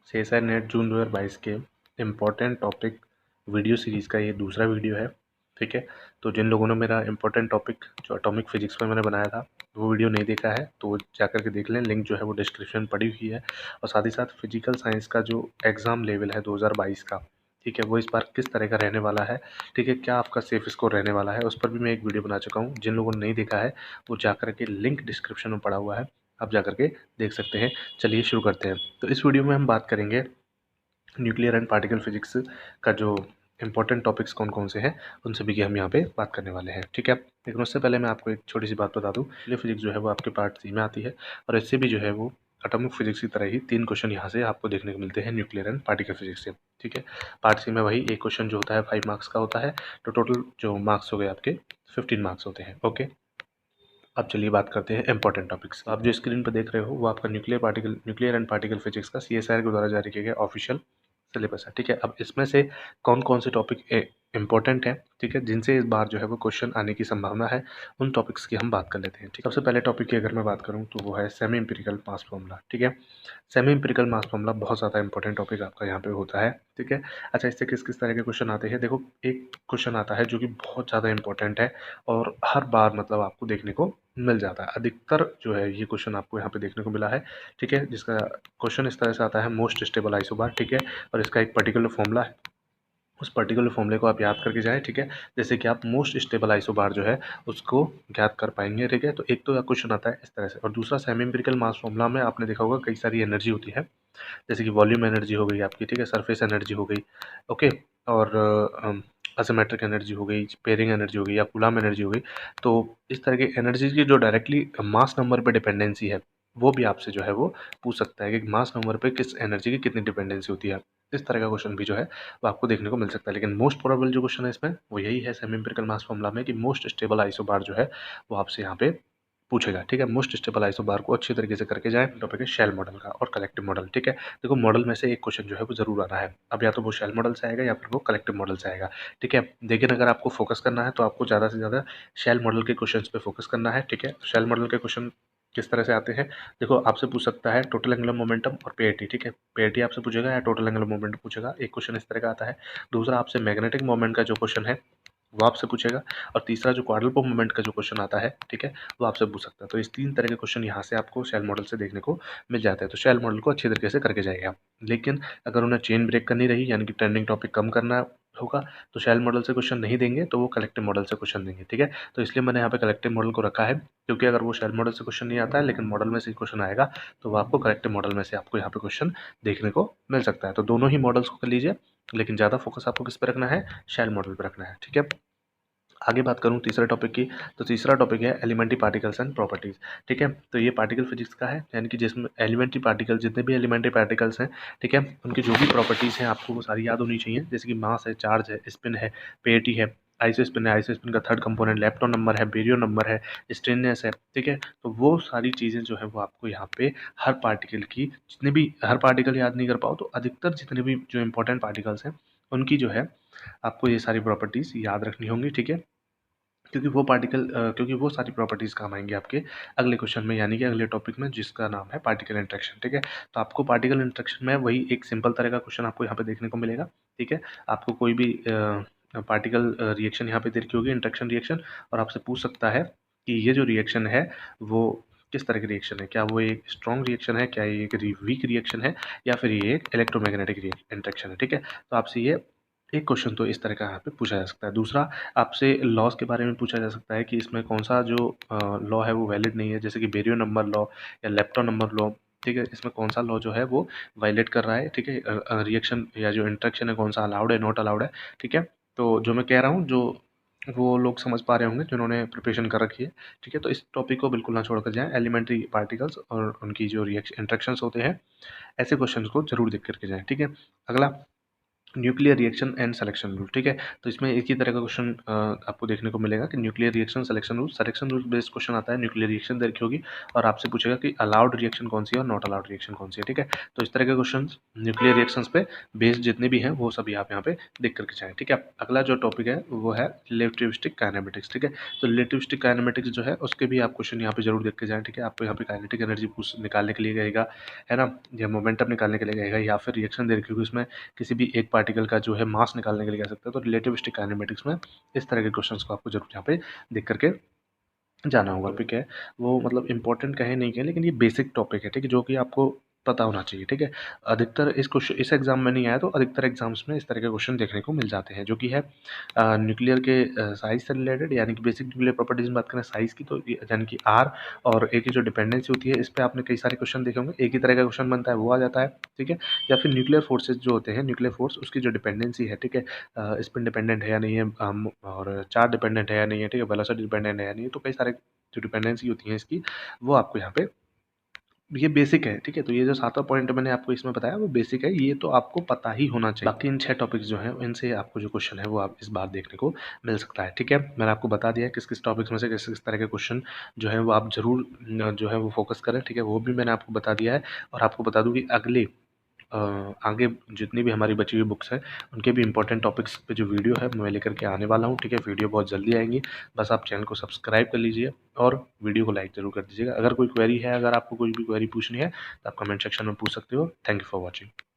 CSI net जून 2022 के important topic video series का ये दूसरा वीडियो है। ठीक है, तो जिन लोगों ने मेरा इम्पोर्टेंट टॉपिक जो एटॉमिक फिजिक्स पर मैंने बनाया था वो वीडियो नहीं देखा है तो जाकर के देख लें, लिंक जो है वो डिस्क्रिप्शन पड़ी हुई है। और साथ ही साथ फिजिकल साइंस का जो एग्ज़ाम लेवल है 2022 का, ठीक है, वो इस बार किस तरह का रहने वाला है, ठीक है, क्या आपका सेफ स्कोर रहने वाला है, उस पर भी मैं एक वीडियो बना चुका हूँ। जिन लोगों ने नहीं देखा है वो जाकर के लिंक डिस्क्रिप्शन में पड़ा हुआ है, आप जाकर के देख सकते हैं। चलिए शुरू करते हैं। तो इस वीडियो में हम बात करेंगे न्यूक्लियर एंड पार्टिकल फिजिक्स का जो इंपॉर्टेंट टॉपिक्स कौन कौन से हैं उन सभी की हम यहाँ पे बात करने वाले हैं। ठीक है, लेकिन उससे पहले मैं आपको एक छोटी सी बात बता दूँ। न्यूक्लियर फिजिक्स जो है वो आपके पार्ट सी में आती है और इससे भी जो है वो एटॉमिक फिजिक्स की तरह ही 3 क्वेश्चन यहाँ से आपको देखने को मिलते हैं न्यूक्लियर एंड पार्टिकल फिजिक्स से। ठीक है, पार्ट सी में वही एक क्वेश्चन जो होता है 5 मार्क्स का होता है, तो टोटल जो मार्क्स हो गए आपके 15 मार्क्स होते हैं। ओके, अब चलिए बात करते हैं इंपॉर्टेंट टॉपिक्स। आप जो स्क्रीन पर देख रहे हो वो आपका न्यूक्लियर एंड पार्टिकल फिजिक्स का सीएसआईआर के द्वारा जारी किया गया ऑफिशियल सिलेबस है। ठीक है, अब इसमें से कौन कौन से टॉपिक इंपॉर्टेंट हैं, ठीक है, जिनसे इस बार जो है वो क्वेश्चन आने की संभावना है, उन टॉपिक्स की हम बात कर लेते हैं। ठीक, सबसे पहले टॉपिक की अगर मैं बात करूं तो वो है सेमी इंपिरिकल मास फॉर्मूला। ठीक है, सेमी इंपिरिकल मास फॉर्मूला बहुत ज़्यादा इंपॉर्टेंट टॉपिक आपका यहाँ पे होता है। ठीक है, अच्छा, इससे किस किस तरह के क्वेश्चन आते हैं, देखो एक क्वेश्चन आता है जो कि बहुत ज़्यादा इंपॉर्टेंट है और हर बार मतलब आपको देखने को मिल जाता है। अधिकतर जो है ये क्वेश्चन आपको यहाँ पे देखने को मिला है। ठीक है, जिसका क्वेश्चन इस तरह से आता है, मोस्ट स्टेबल आइसोबार। ठीक है, और इसका एक पर्टिकुलर फॉर्मूला है, उस पर्टिकुलर फॉर्मूले को आप याद करके जाएँ। ठीक है, जैसे कि आप मोस्ट स्टेबल आइसोबार जो है उसको ज्ञात कर पाएंगे। ठीक है, तो एक तो क्वेश्चन आता है इस तरह से, और दूसरा सेमी इंपिरिकल मास फॉर्मूला में आपने देखा होगा कई सारी एनर्जी होती है, जैसे कि वॉल्यूम एनर्जी हो गई आपकी, ठीक है, सरफेस एनर्जी हो गई, ओके, और असिमेट्रिक एनर्जी हो गई, पेयरिंग एनर्जी हो गई या कूलम्ब एनर्जी हो गई। तो इस तरह की एनर्जी की जो डायरेक्टली मास नंबर पे डिपेंडेंसी है वो भी आपसे जो है वो पूछ सकता है कि मास नंबर पे किस एनर्जी की कितनी डिपेंडेंसी होती है। इस तरह का क्वेश्चन भी जो है वो आपको देखने को मिल सकता है। लेकिन मोस्ट प्रोबेबल जो क्वेश्चन है इसमें वो यही है सेमी इंपिरिकल मास फॉर्मूला में, कि मोस्ट स्टेबल आइसोबार जो है वो आपसे यहाँ पे पूछेगा। ठीक है, मोस्ट स्टेबल आइसोबार को अच्छी तरीके से करके जाए। टॉपिक है शेल मॉडल का और कलेक्टिव मॉडल। ठीक है, देखो मॉडल में से एक क्वेश्चन जो है वो जरूर आना है। अब या तो वो शेल मॉडल से आएगा या फिर वो कलेक्टिव मॉडल से आएगा। ठीक है, लेकिन अगर आपको फोकस करना है तो आपको ज़्यादा से ज़्यादा शेल मॉडल के क्वेश्चन पे फोकस करना है। ठीक है, शेल मॉडल के क्वेश्चन किस तरह से आते हैं, देखो आपसे पूछ सकता है टोटल एंगुलर मोमेंटम और पीआईटी। ठीक है, पीआईटी आपसे पूछेगा या टोटल एंगुलर मोमेंटम पूछेगा, एक क्वेश्चन इस तरह का आता है। दूसरा आपसे मैग्नेटिक मोमेंट का जो क्वेश्चन है वो आपसे पूछेगा, और तीसरा जो क्वाड्रुपल मोमेंट का जो क्वेश्चन आता है, ठीक है, वो आपसे पूछ सकता है। तो इस 3 तरह के क्वेश्चन यहाँ से आपको शेल मॉडल से देखने को मिल जाते हैं। तो शेल मॉडल को अच्छी तरीके से करके जाइएगा। लेकिन अगर उन्हें चेन ब्रेक करनी रही, यानी कि ट्रेंडिंग टॉपिक कम करना होगा, तो शेल मॉडल से क्वेश्चन नहीं देंगे, तो वो कलेक्टिव मॉडल से क्वेश्चन देंगे। ठीक है, तो इसलिए मैंने यहाँ पे कलेक्टिव मॉडल को रखा है, क्योंकि अगर वो शेल मॉडल से क्वेश्चन नहीं आता है लेकिन मॉडल में से क्वेश्चन आएगा, तो वो आपको कलेक्टिव मॉडल में से आपको यहाँ पे क्वेश्चन देखने को मिल सकता है। तो दोनों ही मॉडल्स को कर लीजिए, लेकिन ज़्यादा फोकस आपको किस पे रखना है, शेल मॉडल पे रखना है। ठीक है, आगे बात करूँ तीसरे टॉपिक की, तो तीसरा टॉपिक है एलिमेंट्री पार्टिकल्स एंड प्रॉपर्टीज़। ठीक है, तो ये पार्टिकल फिजिक्स का है, यानी कि जिसमें एलिमेंट्री पार्टिकल, जितने भी एलिमेंट्री पार्टिकल्स हैं, ठीक है, उनकी जो भी प्रॉपर्टीज़ हैं आपको वो सारी याद होनी चाहिए। जैसे कि मास है, चार्ज है, स्पिन है, पेटी है, आइसो स्पिन है, आइसो स्पिन का थर्ड कंपोनेंट लेप्टॉन नंबर है, बेरियो नंबर है, स्ट्रेननेस है। ठीक है, तो वो सारी चीज़ें जो है वो आपको यहाँ पे हर पार्टिकल की, जितने भी, हर पार्टिकल याद नहीं कर पाओ तो अधिकतर जितने भी जो इंपॉर्टेंट पार्टिकल्स हैं उनकी जो है आपको ये सारी प्रॉपर्टीज़ याद रखनी होंगी। ठीक है, क्योंकि वो सारी प्रॉपर्टीज़ काम आएंगी आपके अगले क्वेश्चन में, यानी कि अगले टॉपिक में, जिसका नाम है पार्टिकल इंटरेक्शन। ठीक है, तो आपको पार्टिकल इंटरेक्शन में वही एक सिंपल तरह का क्वेश्चन आपको यहाँ पे देखने को मिलेगा। ठीक है, आपको कोई भी पार्टिकल रिएक्शन यहाँ पे दे रखी होगी, इंटरेक्शन रिएक्शन, और आपसे पूछ सकता है कि ये जो रिएक्शन है वो किस तरह की रिएक्शन है, क्या वो एक स्ट्रॉन्ग रिएक्शन है, क्या ये एक वीक रिएक्शन है, या फिर ये एक इलेक्ट्रोमैग्नेटिक इंटरेक्शन है। ठीक है, तो आपसे ये एक क्वेश्चन तो इस तरह का यहाँ पे पूछा जा सकता है। दूसरा, आपसे लॉज के बारे में पूछा जा सकता है कि इसमें कौन सा जो लॉ है वो वैलिड नहीं है, जैसे कि बेरियो नंबर लॉ या लेप्टॉन नंबर लॉ। ठीक है, इसमें कौन सा लॉ जो है वो वायलेट कर रहा है। ठीक है, रिएक्शन या जो इंटरेक्शन है कौन सा अलाउड है, नॉट अलाउड है। ठीक है, तो जो मैं कह रहा हूँ, जो वो लोग समझ पा रहे होंगे जिन्होंने प्रिपरेशन कर रखी है। ठीक है, तो इस टॉपिक को बिल्कुल ना छोड़कर जाएं। एलिमेंट्री पार्टिकल्स और उनकी जो रिएक्शन इंटरेक्शंस होते हैं, ऐसे क्वेश्चंस को जरूर देख करके जाएं। ठीक है, अगला nuclear reaction and selection rule, ठीक है। तो इसमें एक ही तरह का क्वेश्चन आपको देखने को मिलेगा कि nuclear reaction selection rule based question आता है। न्यूक्लियर रिएक्शन देखी होगी और आपसे पूछेगा कि अलाउड रिएक्शन कौन सी है और नॉट अलाउड रिएक्शन कौन सी है, ठीक है। तो इस तरह के क्वेश्चन न्यूक्लियर रिएक्शंस पे बेस्ड जितने भी हैं वो सभी आप यहाँ पे देख करके जाएँ, ठीक है। अगला जो टॉपिक है वो है रिलेटिविस्टिक काइनेमेटिक्स, ठीक है। तो रिलेटिविस्टिक काइनेमेटिक्स जो है उसके भी आप क्वेश्चन यहाँ पे जरूर देख के जाएँ, ठीक है। आपको यहाँ पे काइनेटिक एनर्जी पूछ निकालने के लिए कहेगा, है ना, या मोमेंटम निकालने के लिए कहेगा, या फिर रिएक्शन दे रखी होगी उसमें किसी भी एक पार्टिकल का जो है मास निकालने के लिए कह सकते हैं। तो रिलेटिविस्टिक काइनेमेटिक्स में इस तरह के क्वेश्चंस को आपको जरूर यहाँ पे देख करके जाना होगा। टॉपिक है वो मतलब इंपॉर्टेंट कहे नहीं कहे, लेकिन ये बेसिक टॉपिक है, ठीक है, जो कि आपको पता होना चाहिए, ठीक है। अधिकतर इस एग्जाम में नहीं आया तो अधिकतर एग्जाम्स में इस तरह के क्वेश्चन देखने को मिल जाते हैं, जो कि है न्यूक्लियर के साइज से रिलेटेड, यानी कि बेसिक न्यूक्लियर प्रॉपर्टीज में बात करें साइज की, तो यानी कि आर और ए की जो डिपेंडेंसी होती है, इस पर आपने कई सारे क्वेश्चन देखे होंगे। एक ही तरह का क्वेश्चन बनता है वो आ जाता है, ठीक है। या फिर न्यूक्लियर फोर्सेज जो होते हैं, न्यूक्लियर फोर्स उसकी जो डिपेंडेंसी है, ठीक है, स्पिन डिपेंडेंट है या नहीं है, और चार्ज डिपेंडेंट है या नहीं है, ठीक है, वेलोसिटी डिपेंडेंट है या नहीं है, तो कई सारे जो डिपेंडेंसी होती है इसकी वो आपको यहाँ पे, ये बेसिक है, ठीक है। तो ये जो 7वां पॉइंट मैंने आपको इसमें बताया वो बेसिक है, ये तो आपको पता ही होना चाहिए। बाकी इन 6 टॉपिक्स जो हैं इनसे आपको जो क्वेश्चन है वो आप इस बार देखने को मिल सकता है, ठीक है। मैंने आपको बता दिया है किस किस टॉपिक्स में से किस किस तरह के क्वेश्चन जो है वो आप जरूर जो है वो फोकस करें, ठीक है, वो भी मैंने आपको बता दिया है। और आपको बता दूँ कि अगले आगे जितनी भी हमारी बची हुई बुक्स हैं उनके भी इंपॉर्टेंट टॉपिक्स पे जो वीडियो है मैं लेकर के आने वाला हूँ, ठीक है। वीडियो बहुत जल्दी आएंगी, बस आप चैनल को सब्सक्राइब कर लीजिए और वीडियो को लाइक ज़रूर कर दीजिएगा। अगर कोई क्वेरी है, अगर आपको कोई भी क्वेरी पूछनी है तो आप कमेंट सेक्शन में पूछ सकते हो। Thank you for watching.